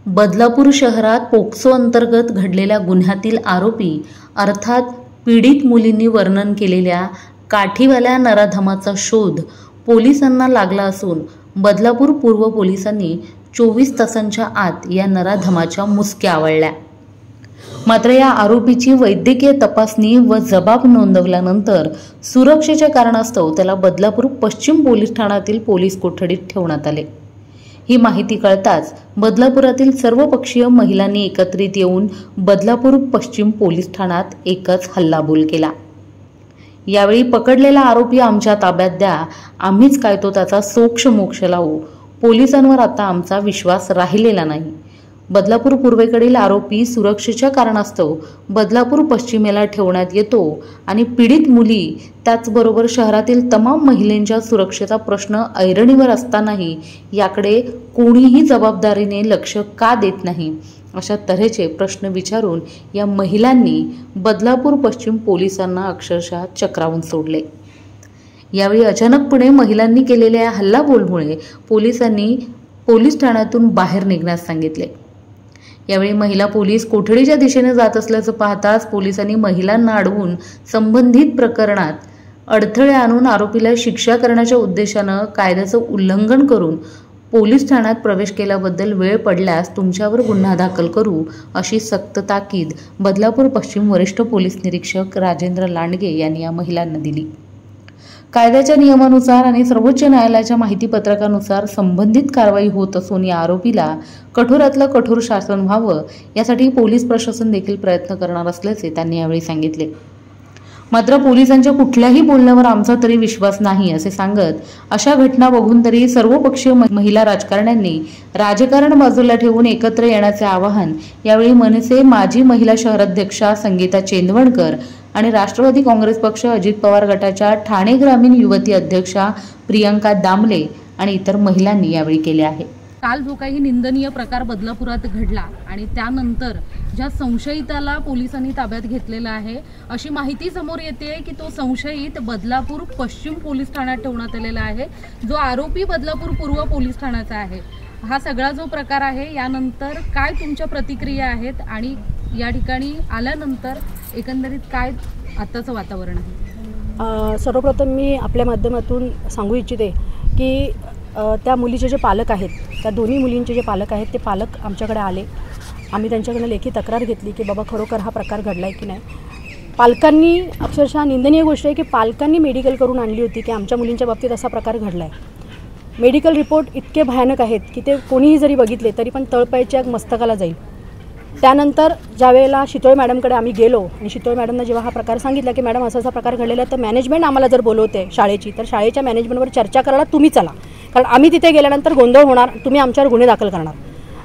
बदलापूर शहरात पोक्सो अंतर्गत घडलेल्या गुन्ह्यातील आरोपी अर्थात पीडित मुलींनी वर्णन केलेल्या काठीवाल्या नराधमाचा शोध पोलिसांना लागला असून बदलापूर पूर्व पोलिसांनी 24 तासांच्या आत या नराधमाच्या मुसक्या आवळल्या। मात्र या आरोपीची वैद्यकीय तपासणी व जबाब नोंदवल्यानंतर सुरक्षेच्या कारणास्तव त्याला बदलापूर पश्चिम पोलीस ठाण्यातील पोलीस कोठडीत ठेवण्यात आले। ही माहिती कळताच बदलापुरातील सर्वपक्षीय महिलांनी एकत्रित येऊन बदलापूर पश्चिम पोलीस ठाण्यात एकच हल्लाबोल केला। यावेळी पकडलेला आरोपी आमच्या ताब्यात द्या, आम्हीच काय तो त्याचा सोक्ष मोक्ष लावू, पोलिसांवर आता आमचा विश्वास राहिलेला नाही। बदलापूर पूर्वेकडील आरोपी सुरक्षेच्या कारणास्तव बदलापूर पश्चिमेला ठेवण्यात येतो आणि पीडित मुली त्याचबरोबर शहरातील तमाम महिलांच्या सुरक्षेचा प्रश्न ऐरणीवर असतानाही याकडे कोणीही जबाबदारीने लक्ष का देत नाही, अशा तऱ्हेचे प्रश्न विचारून या महिलांनी बदलापूर पश्चिम पोलिसांना अक्षरशः चक्रावून सोडले। यावेळी अचानकपणे महिलांनी केलेल्या हल्लाबोलमुळे पोलिसांनी पोलीस ठाण्यातून बाहेर निघण्यास सांगितले। यावेळी महिला पोलीस कोठडीच्या दिशेने जात असल्याचं पाहताच पोलिसांनी महिलांना अडवून संबंधित प्रकरणात अडथळे आणून आरोपीला शिक्षा करण्याच्या उद्देशानं कायद्याचं उल्लंघन करून पोलीस ठाण्यात प्रवेश केल्याबद्दल वेळ पडल्यास तुमच्यावर गुन्हा दाखल करू, अशी सक्त ताकीद बदलापूर पश्चिम वरिष्ठ पोलीस निरीक्षक राजेंद्र लांडगे यांनी या महिलांना दिली। कायद्याच्या नियमानुसार आणि सर्वोच्च न्यायालयाच्या माहितीपत्रकानुसार संबंधित कारवाई होत असून या आरोपीला कठोरातलं कठोर शासन व्हावं यासाठी पोलीस प्रशासन देखील प्रयत्न करणार असल्याचे त्यांनी यावेळी सांगितले। मात्र पोलिसांच्या कुठल्याही बोलण्यावर आमचा तरी विश्वास नाही असे सांगत अशा घटना बघून तरी सर्वपक्षीय महिला राजकारण्यांनी राजकारण बाजूला ठेवून एकत्र येण्याचे आवाहन यावेळी मनसे माजी महिला शहराध्यक्षा संगीता चेंदवणकर आणि राष्ट्रवादी काँग्रेस पक्ष अजित पवार गटाच्या ठाणे ग्रामीण युवती अध्यक्षा प्रियंका दामले आणि इतर महिलांनी यावेळी केले आहे। काल जो काही निंदनीय प्रकार बदलापुरात घडला आणि त्यानंतर ज्या संशयिताला पोलिसांनी ताब्यात घेतलेला आहे अशी माहिती समोर येते की तो संशयित बदलापूर पश्चिम पोलीस ठाण्यात ठेवण्यात आलेला आहे, जो आरोपी बदलापूर पूर्व पोलीस ठाण्याचा आहे। हा सगळा जो प्रकार आहे यानंतर काय तुमच्या प्रतिक्रिया आहेत आणि या ठिकाणी आल्यानंतर एकंदरीत काय आताचं वातावरण आहे? सर्वप्रथम मी आपल्या माध्यमातून सांगू इच्छिते की त्या मुलीचे जे पालक आहेत, त्या दोन्ही मुलींचे जे पालक आहेत ते पालक आमच्याकडे आले। आम्ही त्यांच्याकडे लेखी तक्रार घेतली की बाबा खरोखर हा प्रकार घडला आहे की नाही। पालकांनी अक्षरशः निंदनीय गोष्ट आहे की पालकांनी मेडिकल करून आणली होती की आमच्या मुलींच्या बाबतीत असा प्रकार घडला आहे। मेडिकल रिपोर्ट इतके भयानक आहेत की ते कोणीही जरी बघितले तरी पण तळपायाच्या मस्तकाला जाईल। त्यानंतर ज्यावेळेला शितोळे मॅडमकडे आम्ही गेलो आणि शितोळे मॅडमनं जेव्हा हा प्रकार सांगितला की मॅडम असा प्रकार घडलेला आहे, तर मॅनेजमेंट आम्हाला जर बोलवते शाळेची तर शाळेच्या मॅनेजमेंटवर चर्चा करायला तुम्ही चला, कारण आम्ही तिथे गेल्यानंतर गोंधळ होणार, तुम्ही आमच्यावर गुन्हे दाखल करणार।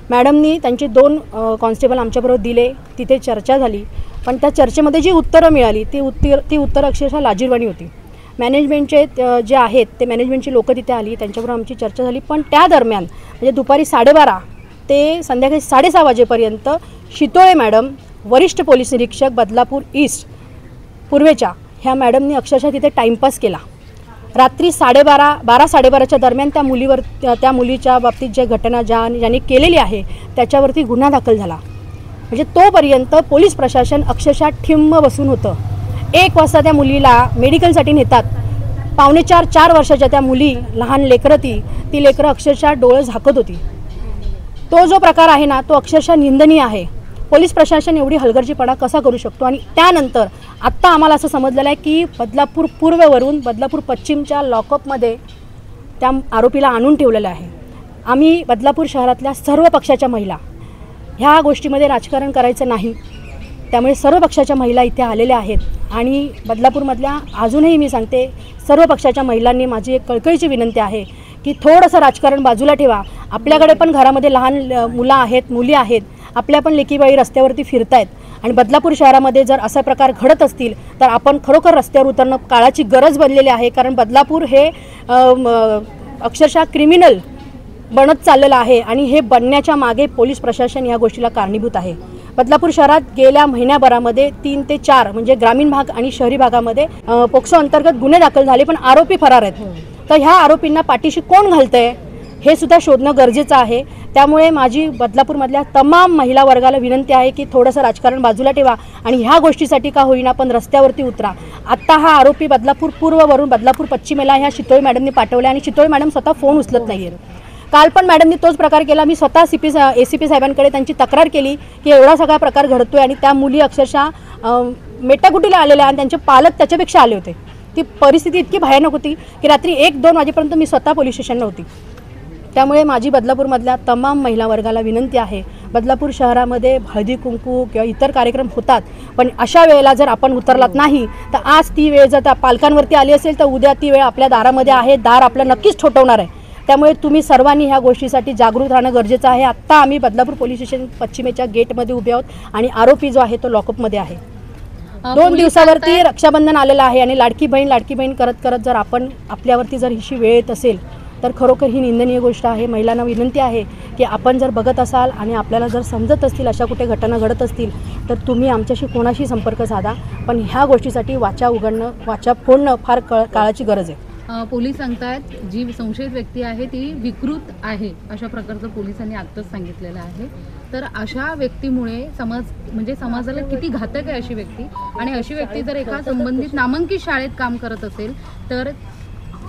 मॅडमनी त्यांचे 2 कॉन्स्टेबल आमच्याबरोबर दिले, तिथे चर्चा झाली, पण त्या चर्चेमध्ये जी उत्तरं मिळाली ती उत्तरं अक्षरशः लाजिरवाणी होती। मॅनेजमेंटचे जे आहेत ते मॅनेजमेंटची लोकं तिथे आली, त्यांच्याबरोबर आमची चर्चा झाली, पण त्या दरम्यान म्हणजे दुपारी 12:30 ते संध्याकाळी 6:30 वाजेपर्यंत शितोळे मॅडम वरिष्ठ पोलीस निरीक्षक बदलापूर ईस्ट पूर्वेच्या ह्या मॅडमनी अक्षरशः तिथे टाईमपास केला। रात्री 12:30-12:30च्या दरम्यान त्या मुलीच्या बाबतीत जे घटना ज्यांनी केलेली आहे त्याच्यावरती गुन्हा दाखल झाला। म्हणजे तोपर्यंत पोलीस प्रशासन अक्षरशः ठिम्म बसून होतं। 1 वाजता त्या मुलीला मेडिकलसाठी नेतात, 3.25-4 वर्षाच्या त्या मुली, लहान लेकरं ती लेकरं अक्षरशः डोळे झाकत होती। तो जो प्रकार आहे ना तो अक्षरशः निंदनीय आहे। पोलीस प्रशासन एवढी हलगर्जीपणा कसा करू शकतो? आणि त्यानंतर आत्ता आम्हाला असं समजलेलं आहे की बदलापूर पूर्ववरून बदलापूर पश्चिमच्या लॉकअपमध्ये त्या आरोपीला आणून ठेवलेलं आहे। आम्ही बदलापूर शहरातल्या सर्व पक्षाच्या महिला ह्या गोष्टीमध्ये राजकारण करायचं नाही, त्यामुळे सर्व पक्षाच्या महिला इथे आलेल्या आहेत आणि बदलापूरमधल्या अजूनही मी सांगते सर्व पक्षाच्या महिलांनी माझी एक कळकळीची विनंती आहे की थोडंसं राजकारण बाजूला ठेवा। आपल्याकडे पण घरामध्ये लहान मुलं आहेत, मुली आहेत, आपल्या पण लेकीबाई रस्त्यावरती फिरतायत आणि बदलापूर शहरामध्ये जर असा प्रकार घडत असतील तर आपण खरोखर रस्त्यावर उतरणं काळाची गरज बनलेली आहे, कारण बदलापूर हे अक्षरशः क्रिमिनल बनत चाललेलं आहे आणि हे बनण्याच्या मागे पोलीस प्रशासन या गोष्टीला कारणीभूत आहे। बदलापूर शहरात गेल्या महिन्याभरामध्ये 3 ते 4 म्हणजे ग्रामीण भाग आणि शहरी भागामध्ये पोक्सो अंतर्गत गुन्हे दाखल झाले, पण आरोपी फरार आहेत। तर ह्या आरोपींना पाठीशी कोण घालतंय हे सुद्धा शोधणं गरजेचं आहे। त्यामुळे माझी बदलापूरमधल्या तमाम महिला वर्गाला विनंती आहे की थोडंसं राजकारण बाजूला ठेवा आणि ह्या गोष्टीसाठी का होईना पण रस्त्यावरती उतरा. आत्ता हा आरोपी बदलापूर पूर्ववरून बदलापूर पश्चिमेला ह्या शितोळे मॅडमनी पाठवल्या आणि शितोळे मॅडम स्वतः फोन उचलत नाही आहे. काल पण मॅडमनी तोच प्रकार केला. मी स्वतः ACP साहेबांकडे त्यांची तक्रार केली की एवढा सगळा प्रकार घडतोय आणि त्या मुली अक्षरशः मेटाकुटीला आलेल्या आणि त्यांचे पालक त्याच्यापेक्षा आले होते. ती परिस्थिती इतकी भयानक होती की रात्री 1-2 वाजेपर्यंत मी स्वतः पोलीस स्टेशनला होती. त्यामुळे माझी बदलापूरमधल्या तमाम महिला वर्गाला विनंती आहे, बदलापूर शहरामध्ये हळदी कुंकू किंवा इतर कार्यक्रम होतात, पण अशा वेळेला जर आपण उतरलात नाही तर आज ती वेळ जर त्या पालकांवरती आली असेल तर उद्या ती वेळ आपल्या दारामध्ये आहे. दार आपलं नक्कीच ठोठवणार आहे. त्यामुळे तुम्ही सर्वांनी ह्या गोष्टीसाठी जागरूक राहणं गरजेचं आहे. आत्ता आम्ही बदलापूर पोलीस स्टेशन पश्चिमेच्या गेटमध्ये उभे आहोत आणि आरोपी जो आहे तो लॉकअपमध्ये आहे. 2 दिवसावरती रक्षाबंधन आलेलं आहे आणि लाडकी बहीण करत करत जर आपण आपल्यावरती जर हिशी वेळ येत असेल तर खरोखर ही निंदनीय गोष्ट आहे. महिलांना विनंती आहे की आपण जर बघत असाल आणि आपल्याला जर समजत असतील अशा कुठे घटना घडत असतील तर तुम्ही आमच्याशी कोणाशी संपर्क साधा, पण ह्या गोष्टीसाठी वाचा फोडणं फार काळाची गरज आहे. पोलीस सांगतायत जी संशयित व्यक्ती आहे ती विकृत आहे अशा प्रकारचं पोलिसांनी आत्ताच सांगितलेलं आहे. तर अशा व्यक्तीमुळे समाजाला किती घातक आहे अशी व्यक्ती, आणि अशी व्यक्ती जर एका संबंधित नामांकित शाळेत काम करत असेल तर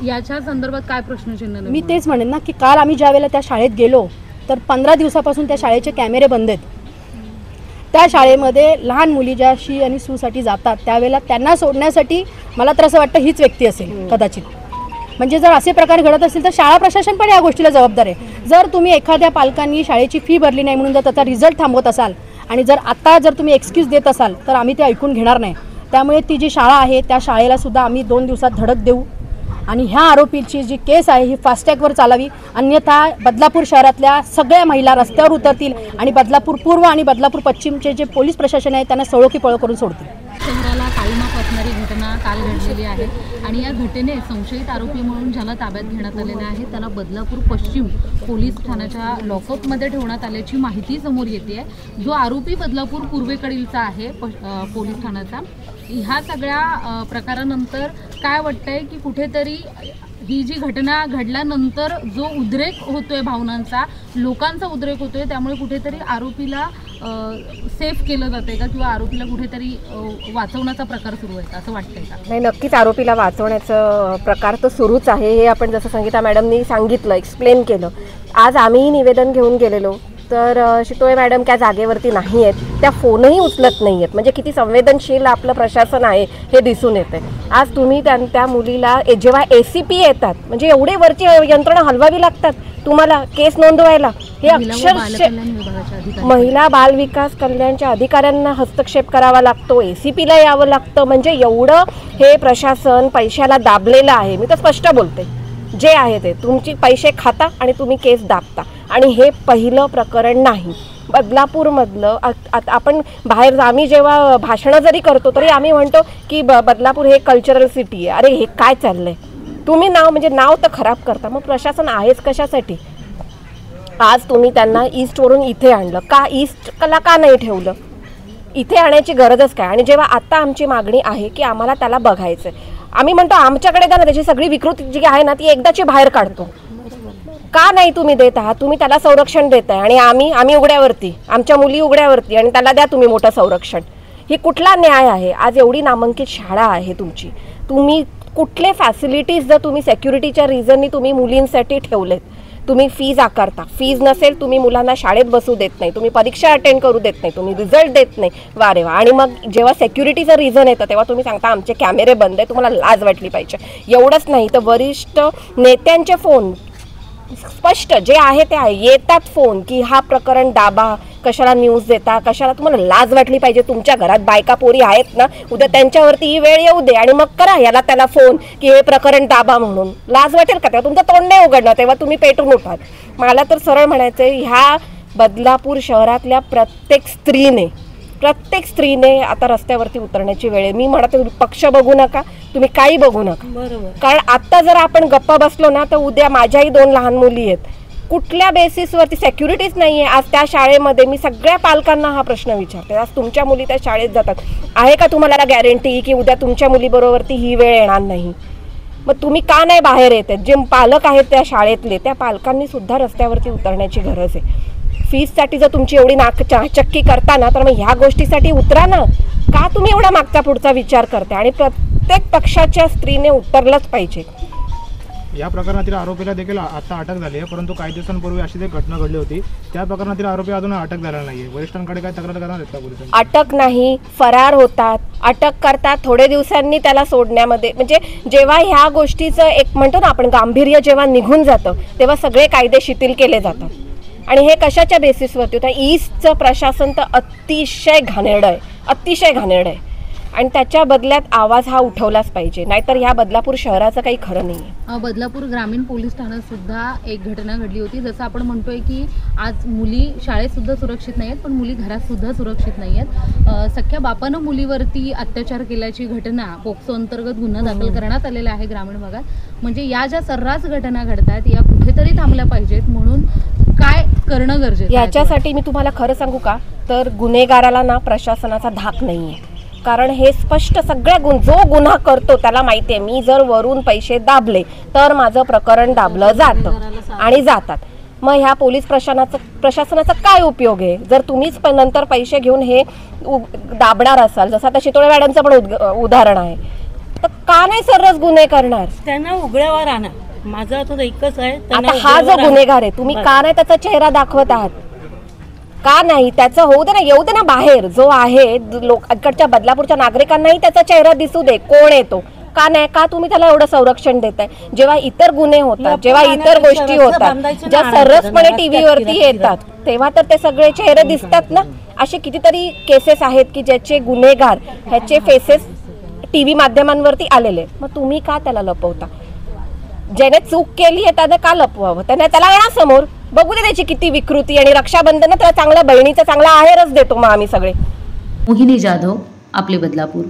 याच्या संदर्भात काय प्रश्नचिन्ह? मी तेच म्हणेन ना की काल आम्ही ज्यावेळेला त्या शाळेत गेलो तर 15 दिवसापासून त्या शाळेचे कॅमेरे बंद आहेत. त्या शाळेमध्ये लहान मुली ज्या शी आणि सूसाठी जातात त्यावेळेला त्यांना सोडण्यासाठी मला तर असं वाटतं हीच व्यक्ती असेल कदाचित. म्हणजे जर असे प्रकार घडत असतील तर शाळा प्रशासन पण या गोष्टीला जबाबदार आहे. जर तुम्ही एखाद्या पालकांनी शाळेची फी भरली नाही म्हणून जर त्याचा रिझल्ट थांबवत असाल आणि जर तुम्ही एक्सक्यूज देत असाल तर आम्ही ते ऐकून घेणार नाही. त्यामुळे ती जी शाळा आहे त्या शाळेला सुद्धा आम्ही 2 दिवसात धडक देऊ आणि ह्या आरोपीची जी केस आहे ही फास्टॅगवर चालावी. अन्यथा बदलापूर शहरातल्या सगळ्या महिला रस्त्यावर उतरतील आणि बदलापूर पूर्व आणि बदलापूर पश्चिमचे जे पोलीस प्रशासन आहे त्यांना सळो की पळो करून सोडतील. शहराला काळीमा फासणारी घटना काल घडलेली आहे आणि या घटनेत संशयित आरोपी म्हणून ज्याला ताब्यात घेण्यात आलेलं आहे त्याला बदलापूर पश्चिम पोलीस ठाण्याच्या लॉकअपमध्ये ठेवण्यात आल्याची माहिती समोर येते आहे. जो आरोपी बदलापूर पूर्वेकडीलचा आहे पोलीस ठाण्याचा. ह्या सगळ्या प्रकारानंतर काय वाटतंय की कुठेतरी ही जी घटना घडल्यानंतर जो उद्रेक होतोय भावनांचा, लोकांचा उद्रेक होतोय, त्यामुळे कुठेतरी आरोपीला सेफ केलं जाते का किंवा आरोपीला कुठेतरी वाचवण्याचा प्रकार सुरू आहे असं वाटतंय का? नाही, नक्कीच आरोपीला वाचवण्याचा प्रकार तर सुरूच आहे. हे आपण जसं संगीता मॅडमनी सांगितलं, एक्सप्लेन केलं. आज आम्हीही निवेदन घेऊन गेलेलो तर शितोळे मॅडम त्या जागेवरती नाही आहेत, त्या फोनही उचलत नाही आहेत. म्हणजे किती संवेदनशील आपलं प्रशासन आहे हे दिसून येते. आज तुम्ही त्या मुलीला जेव्हा ACP येतात म्हणजे एवढे वरची यंत्रणा हलवावी लागतात तुम्हाला केस नोंदवायला. हे अक्षरशः महिला बाल विकास कल्याणच्या अधिकाऱ्यांना हस्तक्षेप करावा लागतो, ACPला यावं लागतं. म्हणजे एवढं हे प्रशासन पैशाला दाबलेलं आहे. मी तर स्पष्ट बोलते, जे आहे ते तुमची पैसे खाता आणि तुम्ही केस दाबता. आणि हे पहिलं प्रकरण नाही बदलापूरमधलं. आपण बाहेर आम्ही जेव्हा भाषणं जरी करतो तरी आम्ही म्हणतो की बदलापूर हे कल्चरल सिटी आहे. अरे हे काय चाललंय? तुम्ही नाव तर खराब करता. मग प्रशासन आहेच कशासाठी? आज तुम्ही त्यांना ईस्टवरून इथे आणलं का? ईस्टला का नाही ठेवलं? इथे आणायची गरजच काय? आणि जेव्हा आता आमची मागणी आहे की आम्हाला त्याला बघायचं आहे, आम्ही म्हणतो आमच्याकडे द्या ना, त्याची सगळी विकृती जी आहे ना ती एकदाची बाहेर काढतो. का नाही तुम्ही देत आहात? तुम्ही त्याला संरक्षण देताय आणि आम्ही उघड्यावरती, आमच्या मुली उघड्यावरती, आणि त्याला द्या तुम्ही मोठं संरक्षण. ही कुठला न्याय आहे? आज एवढी नामांकित शाळा आहे तुमची, तुम्ही कुठले फॅसिलिटीज जर तुम्ही सेक्युरिटीच्या रिझननी तुम्ही मुलींसाठी ठेवलेत, तुम्ही फीज आकारता, फीज नसेल तुम्ही मुलांना शाळेत बसू देत नाही, तुम्ही परीक्षा अटेंड करू देत नाही, तुम्ही रिझल्ट देत नाही, वारे वा. आणि मग जेव्हा सेक्युरिटीचं रिझन येतं तेव्हा तुम्ही सांगता आमचे कॅमेरे बंद आहे. तुम्हाला लाज वाटली पाहिजे. एवढंच नाही तर वरिष्ठ नेत्यांचे फोन स्पष्ट जे आहे ते आहे, येतात फोन की हा प्रकरण दाबा, कशाला न्यूज देता, कशाला? तुम्हाला लाज वाटली पाहिजे. तुमच्या घरात बायका पोरी आहेत ना, उद्या त्यांच्यावरती ही वेळ येऊ दे आणि मग करा याला त्याला फोन की हे प्रकरण दाबा म्हणून. लाज वाटेल का? तेव्हा तुमचं तोंड नाही उघडणं, तेव्हा तुम्ही पेटून उठाल. मला तर सरळ म्हणायचं आहे, ह्या बदलापूर शहरातल्या प्रत्येक स्त्रीने आता रस्त्यावरती उतरण्याची वेळ आहे. मी म्हणते पक्ष बघू नका, तुम्ही काही बघू नका. बरोबर. कारण आता जर आपण गप्पा बसलो ना तर उद्या माझ्याही 2 लहान मुली आहेत. कुठल्या बेसिसवरती? सेक्युरिटीच नाही आहे. आज त्या शाळेमध्ये मी सगळ्या पालकांना हा प्रश्न विचारते, आज तुमच्या मुली त्या शाळेत जातात, आहे का तुम्हाला गॅरंटी की उद्या तुमच्या मुलीबरोबरती ही वेळ येणार नाही? मग तुम्ही का नाही बाहेर येत आहेत? जे पालक आहेत त्या शाळेतले, त्या पालकांनी सुद्धा रस्त्यावरती उतरण्याची गरज आहे. फीससाठी जर तुमची एवढी चक्की करता ना, तर मग ह्या गोष्टीसाठी उतरा ना. का तुम्ही एवढा मागचा पुढचा विचार करता? आणि प्रत्येक पक्षाच्या स्त्रीने उतरलंच पाहिजे. या प्रकरणातील आरोपीला देखील आता अटक झाली आहे, परंतु काही दिवसांपूर्वी अशीच एक घटना घडली होती. त्या प्रकरणातील आरोपी अजून अटक झाला नाहीये. वरिष्ठांकडे काय तक्रार करणार आहेत का पोलिसांनी? अटक नाही, फरार होतात, अटक करतात, थोडे दिवसांनी त्याला सोडण्यामध्ये, म्हणजे जेव्हा ह्या गोष्टीचं एक म्हणतो ना आपण गांभीर्य जेव्हा निघून जातं, तेव्हा सगळे कायदे शिथिल केले जातात. आणि हे कशाच्या बेसिसवरती होतं? ईस्टचं प्रशासन तर अतिशय घाणेरडं आहे, अतिशय घाणेरडं आहे. आणि त्याच्या बदल्यात आवाज हा उठवलाच पाहिजे, नाहीतर ह्या बदलापूर शहराचं काही खरं नाही आहे. बदलापूर ग्रामीण पोलीस ठाण्यात सुद्धा एक घटना घडली होती. जसं आपण म्हणतोय की आज मुली शाळेत सुद्धा सुरक्षित नाही आहेत, पण मुली घरात सुद्धा सुरक्षित नाही आहेत. सख्या बापानं मुलीवरती अत्याचार केल्याची घटना पोक्सो अंतर्गत गुन्हा दाखल करण्यात आलेला आहे ग्रामीण भागात. म्हणजे या ज्या सर्रास घटना घडतात या कुठेतरी थांबल्या पाहिजेत. म्हणून काय करणं गरजेचं? याच्यासाठी मी तुम्हाला खरं सांगू का, तर गुन्हेगाराला ना प्रशासनाचा धाक नाही आहे. कारण हे स्पष्ट सगळ्या जो गुन्हा करतो त्याला माहिती आहे, मी जर वरून पैसे दाबले तर माझं प्रकरण दाबलं जातं आणि जातात. मग ह्या पोलीस प्रशासनाचा काय उपयोग आहे? जर तुम्हीच नंतर पैसे घेऊन हे दाबणार असाल, जसं आता शितोळे मॅडमचं पण उदाहरण आहे, तर का नाही सर्रास गुन्हे करणार? त्यांना उघड्यावर आणा. माझं आता एकच आहे, आता हा जो गुन्हेगार आहे, तुम्ही का नाही त्याचा चेहरा दाखवत आहात? का नाही? त्याचं होऊ दे ना, येऊ दे ना बाहेर. जो आहे इकडच्या बदलापूरच्या नागरिकांनाही त्याचा चेहरा दिसू दे, कोण येतो. का नाही? का तुम्ही त्याला एवढं संरक्षण देताय? जेव्हा इतर गुन्हे होतात, जेव्हा इतर गोष्टी होतात, ज्या सर्रासपणे टीव्हीवरती येतात, तेव्हा तर ते सगळे चेहरे दिसतात ना. असे कितीतरी केसेस आहेत की ज्याचे गुन्हेगार ह्याचे फेसेस टीव्ही माध्यमांवरती आलेले. मग तुम्ही का त्याला लपवता? ज्याने चूक केली आहे त्याने का लपवावं? त्याला आणा समोर, बघू दे त्याची किती विकृती. आणि रक्षाबंधन त्याला चांगल्या बहिणीचा चांगला आहेरच देतो मग आम्ही सगळे. मोहिनी जाधव, आपले बदलापूर.